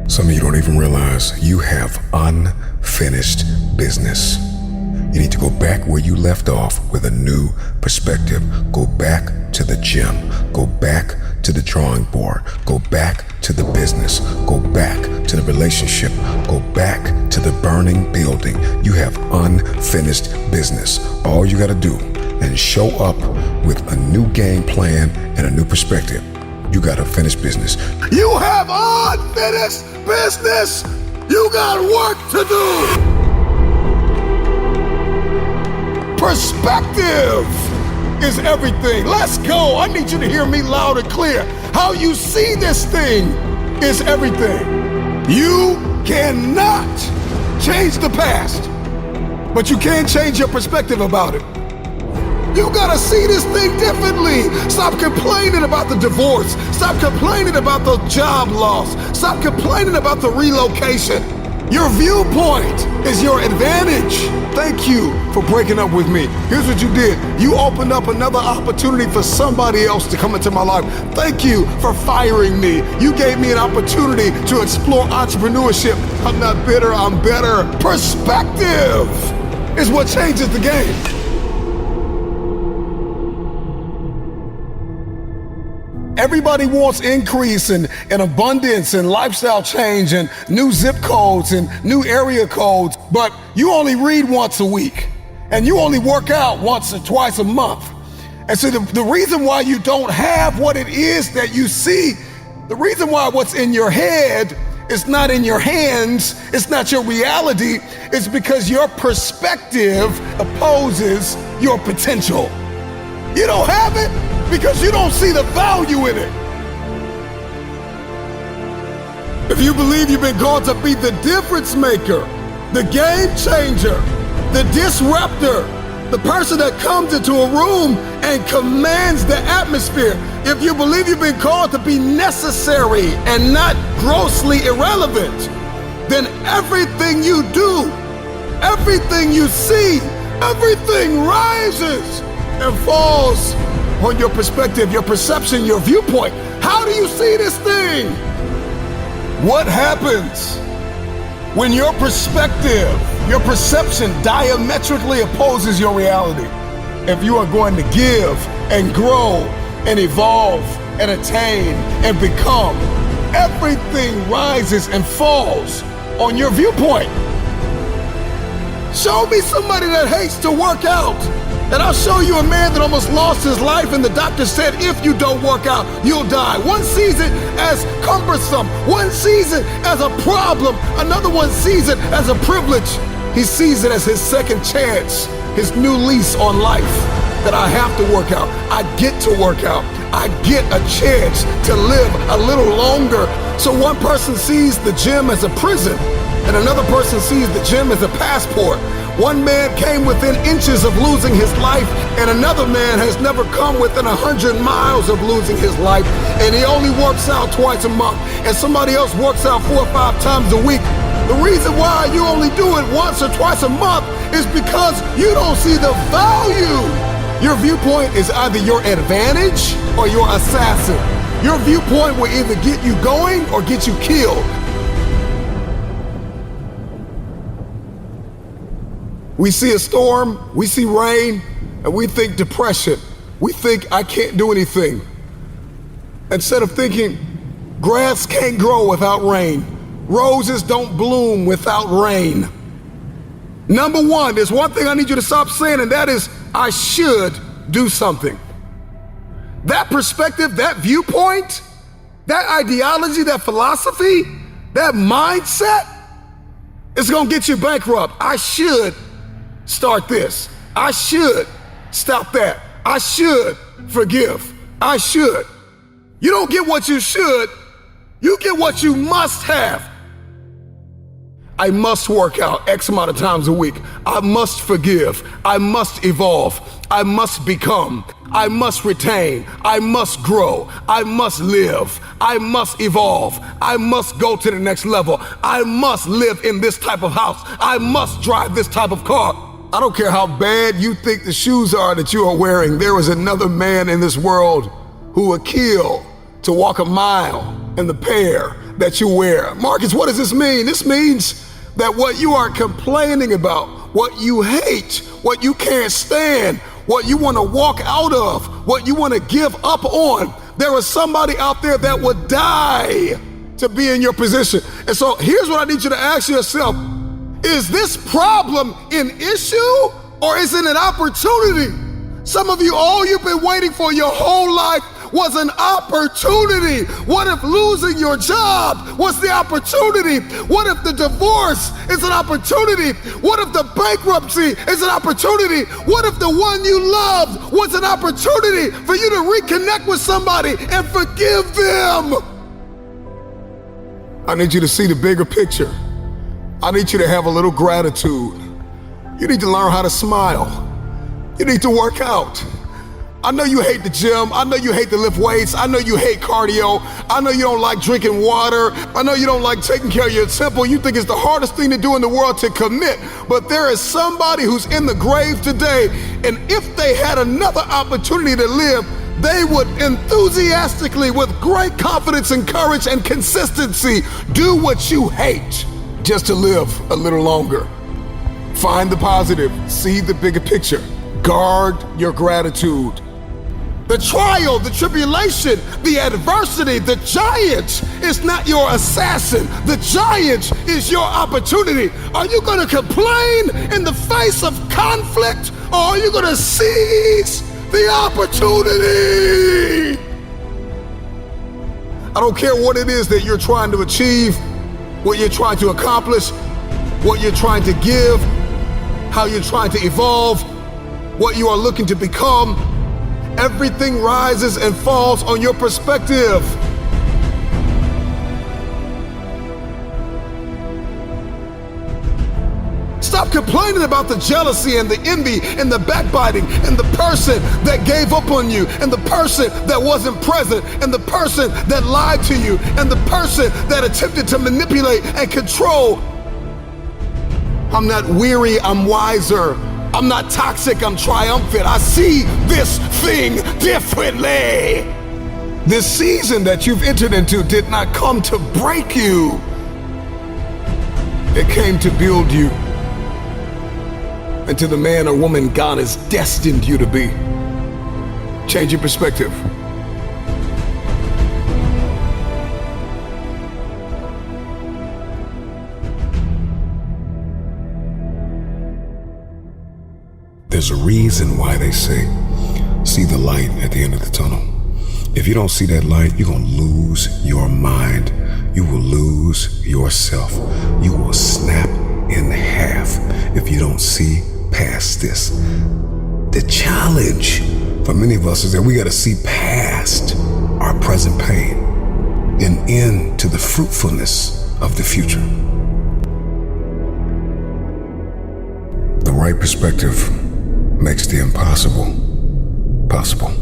Some of you don't even realize you have unfinished business. You need to go back where you left off with a new perspective. Go back to the gym. Go back to the drawing board. Go back to the business. Go back to the relationship. Go back to the burning building. You have unfinished business. All you gotta do is show up with a new game plan and a new perspective. You got unfinished business. You have unfinished business. You got work to do. Perspective is everything. Let's go. I need you to hear me loud and clear. How you see this thing is everything. You cannot change the past, but you can change your perspective about it. You gotta see this thing differently. Stop complaining about the divorce. Stop complaining about the job loss. Stop complaining about the relocation. Your viewpoint is your advantage. Thank you for breaking up with me. Here's what you did. You opened up another opportunity for somebody else to come into my life. Thank you for firing me. You gave me an opportunity to explore entrepreneurship. I'm not bitter, I'm better. Perspective is what changes the game. Everybody wants increase and abundance and lifestyle change and new zip codes and new area codes, but you only read once a week and you only work out once or twice a month. And so the reason why you don't have what it is that you see, the reason why what's in your head is not in your hands, it's not your reality, it's because your perspective opposes your potential. You don't have it because you don't see the value in it. If you believe you've been called to be the difference maker, the game changer, the disruptor, the person that comes into a room and commands the atmosphere, if you believe you've been called to be necessary and not grossly irrelevant, then everything you do, everything you see, everything rises and falls on your perspective, your perception, your viewpoint. How do you see this thing? What happens when your perspective, your perception diametrically opposes your reality? If you are going to give and grow and evolve and attain and become, everything rises and falls on your viewpoint. Show me somebody that hates to work out, and I'll show you a man that almost lost his life and the doctor said, if you don't work out, you'll die. One sees it as cumbersome. One sees it as a problem. Another one sees it as a privilege. He sees it as his second chance, his new lease on life, that I have to work out. I get to work out. I get a chance to live a little longer. So one person sees the gym as a prison, and another person sees the gym as a passport. One man came within inches of losing his life, and another man has never come within 100 miles of losing his life, and he only works out twice a month, and somebody else works out 4 or 5 times a week. The reason why you only do it once or twice a month is because you don't see the value. Your viewpoint is either your advantage or your assassin. Your viewpoint will either get you going or get you killed. We see a storm, we see rain, and we think depression. We think I can't do anything. Instead of thinking grass can't grow without rain, roses don't bloom without rain. Number one, there's one thing I need you to stop saying, and that is, I should do something. That perspective, that viewpoint, that ideology, that philosophy, that mindset is gonna get you bankrupt. I should start this. I should stop that. I should forgive. I should. You don't get what you should, you get what you must have. I must work out X amount of times a week. I must forgive. I must evolve. I must become. I must retain. I must grow. I must live. I must evolve. I must go to the next level. I must live in this type of house. I must drive this type of car. I don't care how bad you think the shoes are that you are wearing. There is another man in this world who would kill to walk a mile and the pair that you wear. Marcus, what does this mean? This means that what you are complaining about, what you hate, what you can't stand, what you want to walk out of, what you want to give up on, there is somebody out there that would die to be in your position. And so here's what I need you to ask yourself. Is this problem an issue or is it an opportunity? Some of you, all you've been waiting for your whole life was an opportunity. What if losing your job was the opportunity? What if the divorce is an opportunity? What if the bankruptcy is an opportunity? What if the one you loved was an opportunity for you to reconnect with somebody and forgive them? I need you to see the bigger picture. I need you to have a little gratitude. You need to learn how to smile. You need to work out. I know you hate the gym. I know you hate to lift weights. I know you hate cardio. I know you don't like drinking water. I know you don't like taking care of your temple. You think it's the hardest thing to do in the world to commit. But there is somebody who's in the grave today, and if they had another opportunity to live, they would enthusiastically, with great confidence and courage and consistency, do what you hate just to live a little longer. Find the positive. See the bigger picture. Guard your gratitude. The trial, the tribulation, the adversity, the giant is not your assassin. The giant is your opportunity. Are you going to complain in the face of conflict, or are you going to seize the opportunity? I don't care what it is that you're trying to achieve, what you're trying to accomplish, what you're trying to give, how you're trying to evolve, what you are looking to become. Everything rises and falls on your perspective. Stop complaining about the jealousy and the envy and the backbiting and the person that gave up on you and the person that wasn't present and the person that lied to you and the person that attempted to manipulate and control. I'm not weary, I'm wiser. I'm not toxic, I'm triumphant. I see this thing differently. This season that you've entered into did not come to break you. It came to build you into the man or woman God has destined you to be. Change your perspective. There's a reason why they say, see the light at the end of the tunnel. If you don't see that light, you're going to lose your mind. You will lose yourself. You will snap in half if you don't see past this. The challenge for many of us is that we got to see past our present pain and into the fruitfulness of the future. The right perspective makes the impossible possible.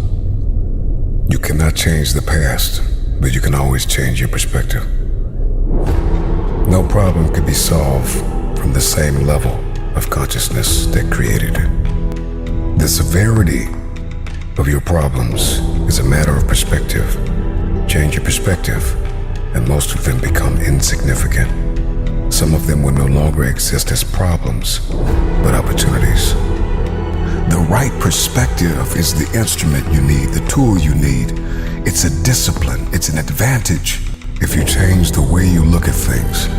You cannot change the past, but you can always change your perspective. No problem can be solved from the same level of consciousness that created it. The severity of your problems is a matter of perspective. Change your perspective, and most of them become insignificant. Some of them will no longer exist as problems, but opportunities. The right perspective is the instrument you need, the tool you need. It's a discipline, it's an advantage. If you change the way you look at things,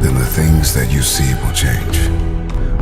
then the things that you see will change.